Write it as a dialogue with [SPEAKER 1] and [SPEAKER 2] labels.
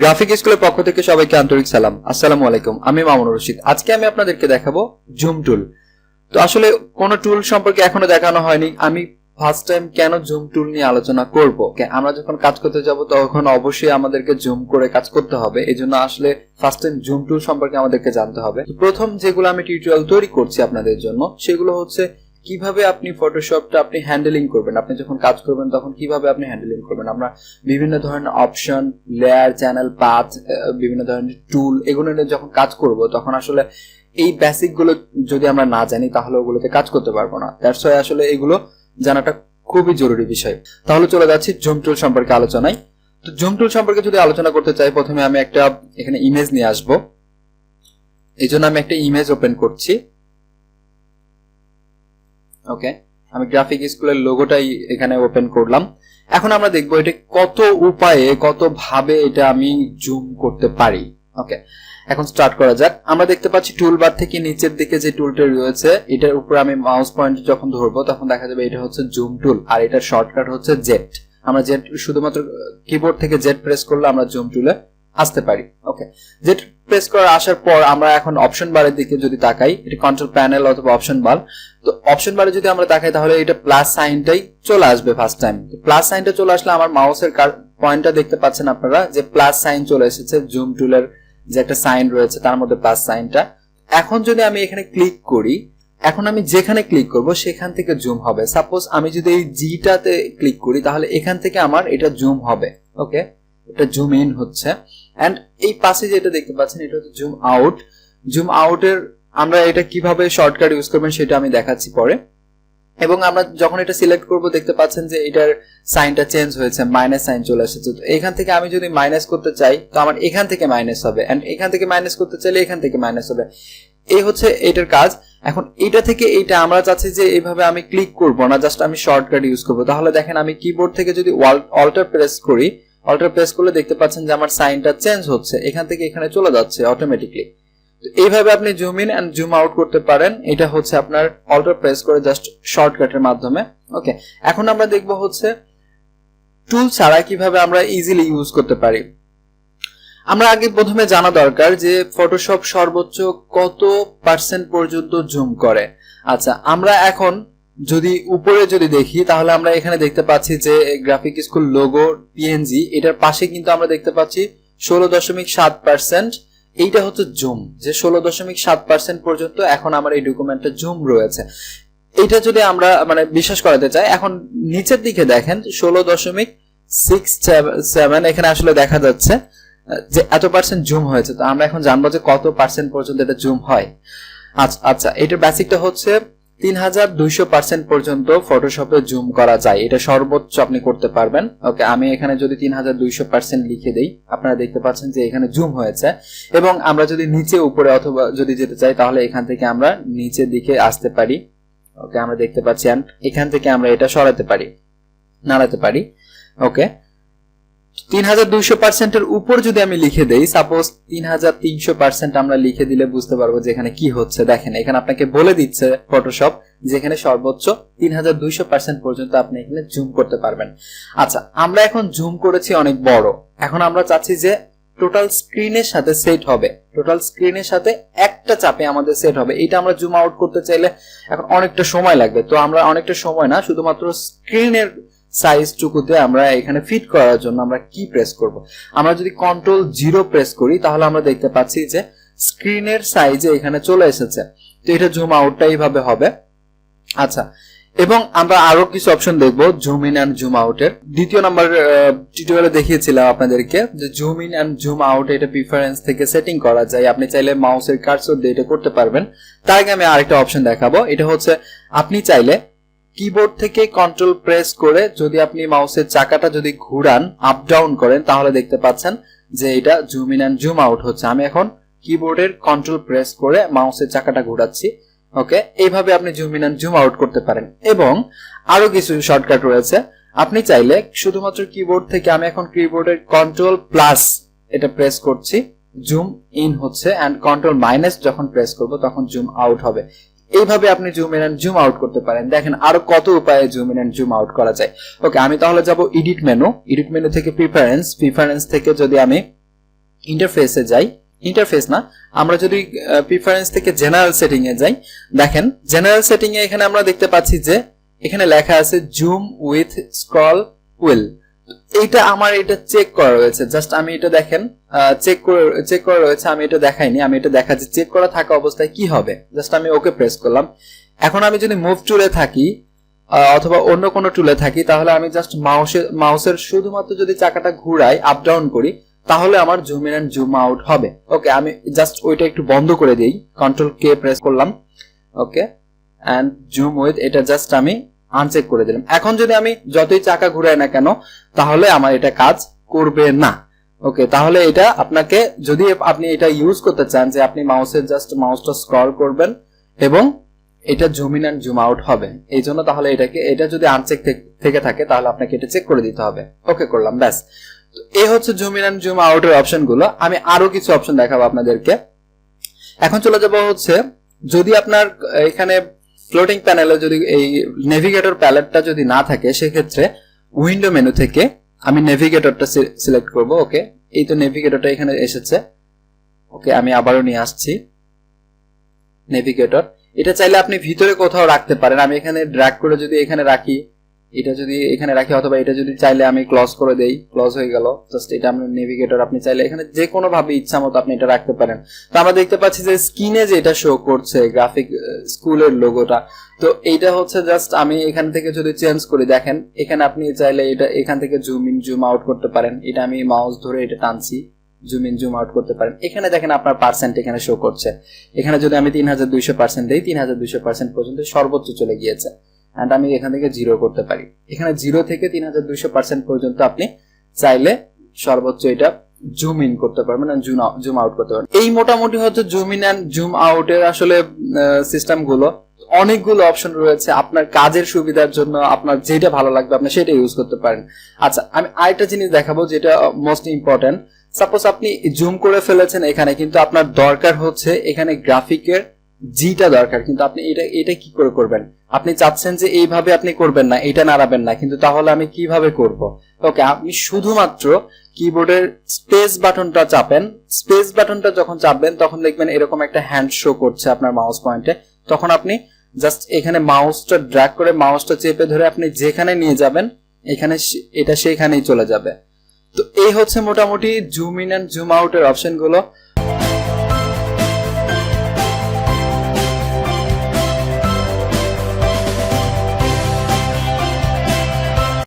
[SPEAKER 1] Graphic স্কুলের পক্ষ থেকে সবাইকে আন্তরিক সালাম। আসসালামু আলাইকুম। আমি মামুনুর রশিদ। আজকে আমি আপনাদেরকে দেখাবো জুম টুল। তো আসলে কোন টুল সম্পর্কে এখনো দেখানো হয়নি। আমি ফার্স্ট টাইম কেন জুম টুল নিয়ে আলোচনা করব। আমরা যখন কাজ করতে যাব তখন অবশ্যই আমাদেরকে জুম করে কাজ করতে হবে। এজন্য আসলে ফার্স্ট টাইম জুম টুল সম্পর্কে আমাদেরকে জানতে হবে। প্রথম যেগুলো আমি টিউটোরিয়াল তৈরি করছি আপনাদের জন্য সেগুলো হচ্ছে কিভাবে আপনি ফটোশপটা আপনি হ্যান্ডেলিং করবেন। আপনি যখন কাজ করবেন তখন কিভাবে আপনি হ্যান্ডেলিং করবেন। আমরা বিভিন্ন ধরনের অপশন, লেয়ার, চ্যানেল, পাথ, বিভিন্ন ধরনের টুল এগুলো নিয়ে যখন কাজ করব তখন আসলে এই বেসিক গুলো যদি আমরা না জানি তাহলে ওগুলোতে কাজ করতে পারবো না। দ্যাটস ওয়াই আসলে এগুলো জানাটা খুবই জরুরি বিষয়। তাহলে চলে যাচ্ছি জুম টুল সম্পর্কে আলোচনায়। তো জুম টুল সম্পর্কে যদি আলোচনা করতে চাই প্রথমে আমি একটা এখানে ইমেজ নিয়ে আসবো। এই জন্য আমি একটা ইমেজ ওপেন করছি। ওকে, আমি গ্রাফিক স্কুলের লোগোটাই এখানে ওপেন করলাম। এখন আমরা দেখবো এটা কত উপায়ে কত ভাবে এটা আমি জুম করতে পারি। ওকে, এখন স্টার্ট করা যাক। আমরা দেখতে পাচ্ছি টুলবার থেকে নিচের দিকে যে টুলটা রয়েছে এটার উপরে আমি মাউস পয়েন্ট যখন ধরবো তখন দেখা যাবে এটা হচ্ছে জুম টুল, আর এটার শর্টকাট হচ্ছে জেড। আমরা জেড শুধুমাত্র কিবোর্ড থেকে জেড প্রেস করলে আমরা জুম টুলে আসতে পারি। ওকে, জেড প্রেস করে আসার পর আমরা এখন অপশন বারের দিকে যদি তাকাই, এটা কন্ট্রোল প্যানেল অথবা অপশন বার। তো অপশন বারে যদি আমরা তাকাই তাহলে এটা প্লাস সাইনটাই চলে আসবে ফার্স্ট টাইম। প্লাস সাইনটা চলে আসলে আমার মাউসের পয়েন্টটা দেখতে পাচ্ছেন আপনারা যে প্লাস সাইন চলে এসেছে। জুম টুলের যে একটা সাইন রয়েছে তার মধ্যে প্লাস সাইনটা। এখন যদি আমি এখানে ক্লিক করি, এখন আমি যেখানে ক্লিক করব সেখান থেকে জুম হবে। সাপোজ আমি যদি এই জিটাতে ক্লিক করি তাহলে এখান থেকে আমার এটা জুম হবে। ওকে, এটা জুম ইন হচ্ছে। এন্ড এই পাশে যেটা দেখতে পাচ্ছেন এটা হচ্ছে জুম আউট। জুম আউটের আমরা এটা কিভাবে শর্টকাট ইউজ করবেন সেটা আমি দেখাচ্ছি পরে। এবং আমরা যখন এটা সিলেক্ট করব দেখতে পাচ্ছেন যে এটার সাইনটা চেঞ্জ হয়েছে, মাইনাস সাইন চলে এসেছে। তো এখান থেকে আমি যদি মাইনাস করতে চাই তো আমার এখান থেকে মাইনাস হবে, এন্ড এখান থেকে মাইনাস করতে চাইলে এখান থেকে মাইনাস হবে। এই হচ্ছে এটার কাজ। এখন এটা থেকে এইটা আমরা চাচ্ছি যে এইভাবে আমি ক্লিক করব না, জাস্ট আমি শর্টকাট ইউজ করব। তাহলে দেখেন আমি কিবোর্ড থেকে যদি অল্টার প্রেস করি, অল্টার প্রেস করলে দেখতে পাচ্ছেন যে আমার সাইনটা চেঞ্জ হচ্ছে, এখান থেকে এখানে চলে যাচ্ছে অটোমেটিকলি। তো এইভাবে আপনি zoom in and zoom out করতে পারেন। এটা হচ্ছে আপনার অল্টার প্রেস করে জাস্ট শর্টকাটের মাধ্যমে। ওকে, এখন আমরা দেখব হচ্ছে টুল ছাড়া কিভাবে আমরা ইজিলি ইউজ করতে পারি। আমরা আগে প্রথমে জানা দরকার যে ফটোশপ সর্বোচ্চ কত পার্সেন্ট পর্যন্ত জুম করে। আচ্ছা, আমরা এখন যদি উপরে যদি দেখি তাহলে আমরা এখানে দেখতে পাচ্ছি যে গ্রাফিক স্কুল লোগো পিএনজি, এটার পাশে কিন্তু আমরা দেখতে পাচ্ছি 16.7%। এইটা হচ্ছে জুম, যে 16.7% পর্যন্ত এখন আমার এই ডকুমেন্টে জুম রয়েছে। এটা যদি আমরা মানে বিশ্বাস করাতে চাই, এখন নিচের দিকে দেখেন 16.67 এখানে আসলে দেখা যাচ্ছে যে এত পার্সেন্ট জুম হয়েছে। তো আমরা এখন জানবো যে কত পার্সেন্ট পর্যন্ত এটা জুম হয়। আচ্ছা, এটার বেসিকটা হচ্ছে 3200% পর্যন্ত ফটোশপে জুম করা যায়। এটা সর্বোচ্চ আপনি করতে পারবেন। ওকে, আমি এখানে যদি 3200% লিখে দেই আপনারা দেখতে পাচ্ছেন যে এখানে জুম হয়েছে। এবং আমরা যদি নিচে উপরে অথবা যদি যেতে চাই তাহলে এখান থেকে আমরা নিচের দিকে আসতে পারি। ওকে, আমরা দেখতে পাচ্ছি এখান থেকে আমরা এটা সরাতে পারি, নাড়াতে পারি। ওকে, 3200% এর উপর যদি আমি লিখে দেই, সাপোজ 3300% আমরা লিখে দিলে বুঝতে পারবো যে এখানে কি হচ্ছে। দেখেন এখানে আপনাকে বলে দিচ্ছে ফটোশপ যেখানে সর্বোচ্চ 3200% পর্যন্ত আপনি এখানে জুম করতে পারবেন। আচ্ছা, আমরা এখন জুম করেছি অনেক বড়। এখন আমরা চাচ্ছি যে টোটাল স্ক্রিনের সাথে সেট হবে, টোটাল স্ক্রিনের সাথে একটা চাপে আমাদের সেট হবে। এটা আমরা জুম আউট করতে চাইলে এখন অনেকটা সময় লাগবে। তো আমরা অনেকটা সময় না, শুধুমাত্র স্ক্রিনের সাইজ টুকুতে আমরা এখানে ফিট করার জন্য আমরা কি প্রেস করব। আমরা যদি Ctrl 0 প্রেস করি তাহলে আমরা দেখতে পাচ্ছি যে স্ক্রিনের সাইজে এখানে চলে এসেছে। তো এটা জুম আউটটা এইভাবে হবে। আচ্ছা, এবং আমরা আরো কিছু অপশন দেখবো জুম ইন এন্ড জুম আউটের। দ্বিতীয় নাম্বার টিউটোরিয়ালে দেখিয়েছিলাম আপনাদেরকে যে zoom in and zoom out এটা প্রিফারেন্স থেকে সেটিং করা যায়। আপনি চাইলে মাউসের কার্সর দিয়ে এটা করতে পারবেন। তার আগে আমি আরেকটা অপশন দেখাবো। এটা হচ্ছে আপনি চাইলে কিবোর্ড থেকে কন্ট্রোল প্রেস করে যদি আপনি মাউসের চাকাটা যদি ঘুরান, আপ ডাউন করেন তাহলে দেখতে পাচ্ছেন যে এটা zoom in and zoom out হচ্ছে। আমি এখন কিবোর্ডের কন্ট্রোল প্রেস করে মাউসের চাকাটা ঘোরাচ্ছি। ওকে, এইভাবে আপনি zoom in and zoom out করতে পারেন। এবং আরো কিছু শর্টকাট রয়েছে। আপনি চাইলে শুধুমাত্র কিবোর্ড থেকে, আমি এখন কিবোর্ডের Ctrl+ এটা প্রেস করছি, জুম ইন হচ্ছে, এন্ড Ctrl- যখন প্রেস করব তখন জুম আউট হবে। এইভাবে আপনি zoom in and zoom out করতে পারেন। দেখেন আরো কত উপায়ে zoom in and zoom out করা যায়। ওকে, আমি তাহলে যাব এডিট মেনু থেকে প্রিফারেন্স থেকে যদি আমি ইন্টারফেসে যাই, ইন্টারফেস না, আমরা যদি প্রিফারেন্স থেকে জেনারেল সেটিং এ যাই, দেখেন জেনারেল সেটিং এ এখানে আমরা দেখতে পাচ্ছি যে এখানে লেখা আছে জুম উইথ স্ক্রল হুইল। এটা আমার এটা চেক করা রয়েছে, জাস্ট আমি এটা দেখেন চেক করা রয়েছে, আমি এটা দেখাইনি, আমি এটা দেখাচ্ছি চেক করা থাকা অবস্থায় কি হবে। জাস্ট আমি ওকে প্রেস করলাম। এখন আমি যদি মুভ টুলে থাকি অথবা অন্য কোনো টুলে থাকি, তাহলে আমি জাস্ট মাউসের শুধুমাত্র যদি চাকাটা ঘুরাই আপ ডাউন করি, তাহলে আমার zoom in and zoom out হবে। ওকে, আমি জাস্ট ওইটা একটু বন্ধ করে দিই, কন্ট্রোল কে প্রেস করলাম। ওকে, এন্ড জুম উইথ এটা জাস্ট আমি আনচেক করে দিলাম। এখন যদি আমি যতই চাকা ঘুরাই না কেন, তাহলে আমার এটা কাজ করবে না। ওকে, তাহলে এটা আপনাকে, যদি আপনি এটা ইউজ করতে চান যে আপনি মাউসের জাস্ট মাউসটা স্ক্রল করবেন এবং এটা zoom in and zoom out হবে, এই জন্য তাহলে এটা যদি আনচেক থেকে থাকে তাহলে আপনাকে এটা চেক করে দিতে হবে। ওকে করলাম, ব্যাস। তো এই হচ্ছে zoom in and zoom out এর অপশন গুলো। আমি আরো কিছু অপশন দেখাবো আপনাদেরকে। এখন চলে যাব হচ্ছে, যদি আপনার এখানে ফ্লোটিং প্যানেলে যদি এই নেভিগেটর প্যালেটটা যদি না থাকে, সেক্ষেত্রে উইন্ডো মেনু থেকে আমি নেভিগেটরটা সিলেক্ট করব। ওকে, এই তো নেভিগেটরটা এখানে এসেছে। ওকে, আমি আবারও নিয়ে আসছি নেভিগেটর। এটা চাইলে আপনি ভিতরে কোথাও রাখতে পারেন। আমি এখানে ড্র্যাগ করে যদি এখানে রাখি, এটা যদি এখানে রাখি, অথবা এটা যদি চাইলে আমি ক্লোজ করে দেই, ক্লোজ হয়ে গেল। জাস্ট এটা আপনার নেভিগেটর, আপনি চাইলে এখানে যে কোনো ভাবে ইচ্ছা মতো আপনি এটা রাখতে পারেন। তো আমরা দেখতে পাচ্ছি যে স্ক্রিনে যে এটা শো করছে গ্রাফিক স্কুলের লোগোটা, তো এইটা হচ্ছে জাস্ট আমি এখান থেকে যদি চেঞ্জ করি, দেখেন এখানে আপনি চাইলে এটা এখান থেকে জুম ইন জুম আউট করতে পারেন। এটা আমি মাউস ধরে এটা টানছি, জুম ইন জুম আউট করতে পারেন। এখানে দেখেন আপনার পার্সেন্ট এখানে শো করছে। এখানে যদি আমি 3200% দেই, 3200% পর্যন্ত সর্বোচ্চ চলে গিয়েছে। এন্ড আমি এখান থেকে 0 করতে পারি। এখানে 0 থেকে 3200% পর্যন্ত আপনি চাইলে সর্বোচ্চ এটা জুম ইন করতে পারবেন, জুম আউট করতে পারবেন। এই মোটামুটি হচ্ছে zoom in and zoom out এর আসলে সিস্টেম গুলো। অনেকগুলো অপশন রয়েছে, আপনার কাজের সুবিধার জন্য আপনার যেটা ভালো লাগবে আপনি সেটা ইউজ করতে পারেন। আচ্ছা, আমি আরেকটা জিনিস দেখাবো যেটা মোস্ট ইম্পর্টেন্ট। সাপোজ আপনি জুম করে ফেলেছেন এখানে, কিন্তু আপনার দরকার হচ্ছে এখানে গ্রাফিকের জিটা দরকার, কিন্তু আপনি এটা কি করে করবেন? আপনি চাচ্ছেন যে এইভাবে আপনি করবেন না, এটা নাড়াবেন না, কিন্তু তাহলে আমি কিভাবে করব? ওকে, আপনি শুধুমাত্র কিবোর্ডের স্পেস বাটনটা চাপেন। স্পেস বাটনটা যখন চাপবেন তখন দেখবেন এরকম একটা হ্যান্ড শো করছে আপনার মাউস পয়েন্টে। তখন আপনি জাস্ট এখানে মাউসটা ড্র্যাগ করে মাউসটা চেপে ধরে আপনি যেখানে নিয়ে যাবেন, এখানে এটা সেখানেই চলে যাবে। তো এই হচ্ছে মোটামুটি zoom in and zoom out এর অপশন গুলো।